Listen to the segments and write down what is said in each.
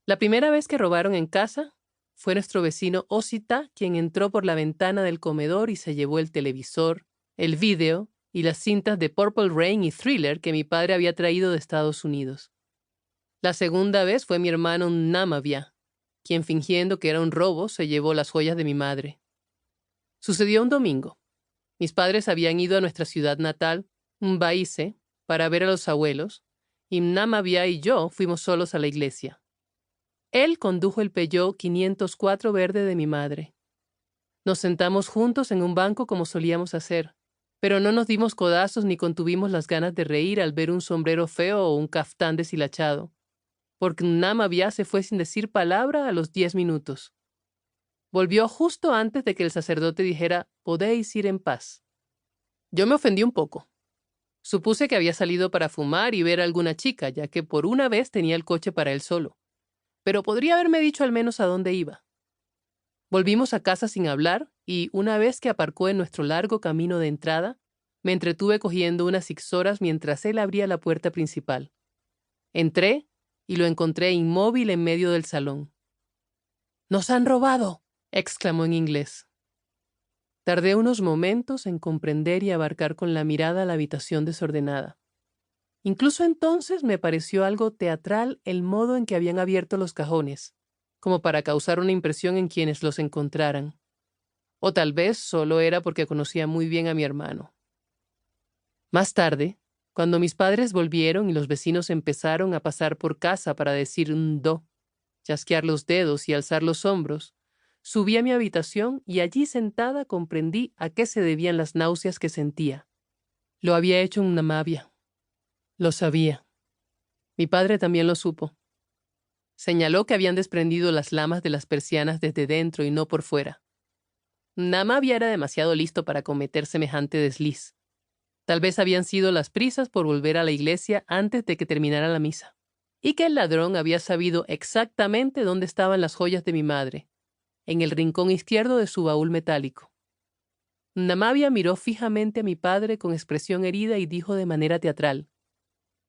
La primera vez que robaron en casa fue nuestro vecino Osita quien entró por la ventana del comedor y se llevó el televisor, el vídeo y las cintas de Purple Rain y Thriller que mi padre había traído de Estados Unidos. La segunda vez fue mi hermano Namavia, quien fingiendo que era un robo se llevó las joyas de mi madre. Sucedió un domingo. Mis padres habían ido a nuestra ciudad natal, Mbaise, para ver a los abuelos, y Namavia y yo fuimos solos a la iglesia. Él condujo el Peugeot 504 verde de mi madre. Nos sentamos juntos en un banco como solíamos hacer, pero no nos dimos codazos ni contuvimos las ganas de reír al ver un sombrero feo o un caftán deshilachado, porque Namavia se fue sin decir palabra a los 10 minutos. Volvió justo antes de que el sacerdote dijera, podéis ir en paz. Yo me ofendí un poco. Supuse que había salido para fumar y ver a alguna chica, ya que por una vez tenía el coche para él solo. Pero podría haberme dicho al menos a dónde iba. Volvimos a casa sin hablar y, una vez que aparcó en nuestro largo camino de entrada, me entretuve cogiendo unas 6 horas mientras él abría la puerta principal. Entré y lo encontré inmóvil en medio del salón. ¡Nos han robado!, exclamó en inglés. Tardé unos momentos en comprender y abarcar con la mirada la habitación desordenada. Incluso entonces me pareció algo teatral el modo en que habían abierto los cajones, como para causar una impresión en quienes los encontraran. O tal vez solo era porque conocía muy bien a mi hermano. Más tarde, cuando mis padres volvieron y los vecinos empezaron a pasar por casa para decir un do, chasquear los dedos y alzar los hombros, subí a mi habitación y allí sentada comprendí a qué se debían las náuseas que sentía. Lo había hecho una mavia. Lo sabía. Mi padre también lo supo. Señaló que habían desprendido las lamas de las persianas desde dentro y no por fuera. Namavia era demasiado listo para cometer semejante desliz. Tal vez habían sido las prisas por volver a la iglesia antes de que terminara la misa. Y que el ladrón había sabido exactamente dónde estaban las joyas de mi madre, en el rincón izquierdo de su baúl metálico. Namavia miró fijamente a mi padre con expresión herida y dijo de manera teatral,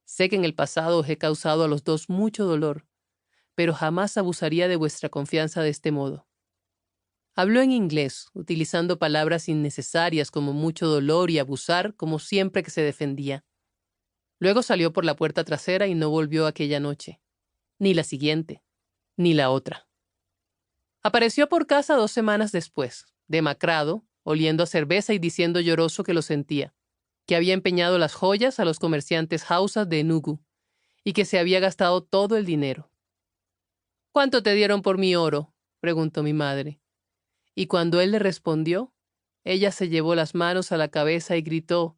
sé que en el pasado os he causado a los dos mucho dolor, pero jamás abusaría de vuestra confianza de este modo. Habló en inglés, utilizando palabras innecesarias como mucho dolor y abusar, como siempre que se defendía. Luego salió por la puerta trasera y no volvió aquella noche, ni la siguiente, ni la otra. Apareció por casa 2 semanas después, demacrado, oliendo a cerveza y diciendo lloroso que lo sentía, que había empeñado las joyas a los comerciantes Hausas de Enugu y que se había gastado todo el dinero. ¿Cuánto te dieron por mi oro?, preguntó mi madre. Y cuando él le respondió, ella se llevó las manos a la cabeza y gritó,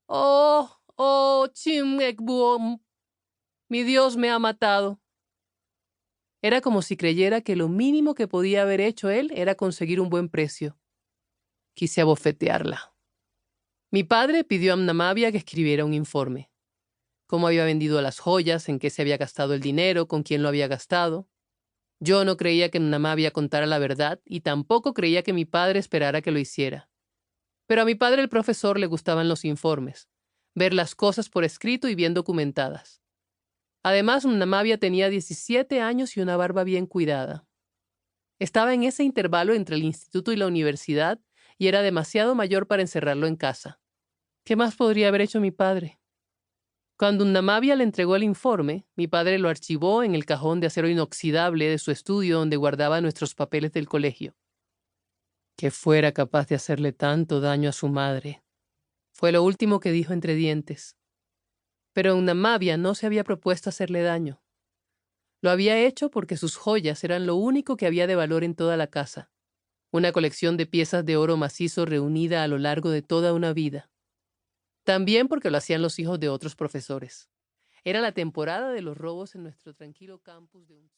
¡Oh, oh, Chimekbuom! Mi Dios me ha matado. Era como si creyera que lo mínimo que podía haber hecho él era conseguir un buen precio. Quise abofetearla. Mi padre pidió a Namavia que escribiera un informe. Cómo había vendido las joyas, en qué se había gastado el dinero, con quién lo había gastado. Yo no creía que Namavia contara la verdad y tampoco creía que mi padre esperara que lo hiciera. Pero a mi padre el profesor le gustaban los informes, ver las cosas por escrito y bien documentadas. Además, Namavia tenía 17 años y una barba bien cuidada. Estaba en ese intervalo entre el instituto y la universidad y era demasiado mayor para encerrarlo en casa. ¿Qué más podría haber hecho mi padre? Cuando Namavia le entregó el informe, mi padre lo archivó en el cajón de acero inoxidable de su estudio donde guardaba nuestros papeles del colegio. Que fuera capaz de hacerle tanto daño a su madre. Fue lo último que dijo entre dientes. Pero Namavia no se había propuesto hacerle daño. Lo había hecho porque sus joyas eran lo único que había de valor en toda la casa. Una colección de piezas de oro macizo reunida a lo largo de toda una vida. También porque lo hacían los hijos de otros profesores. Era la temporada de los robos en nuestro tranquilo campus de un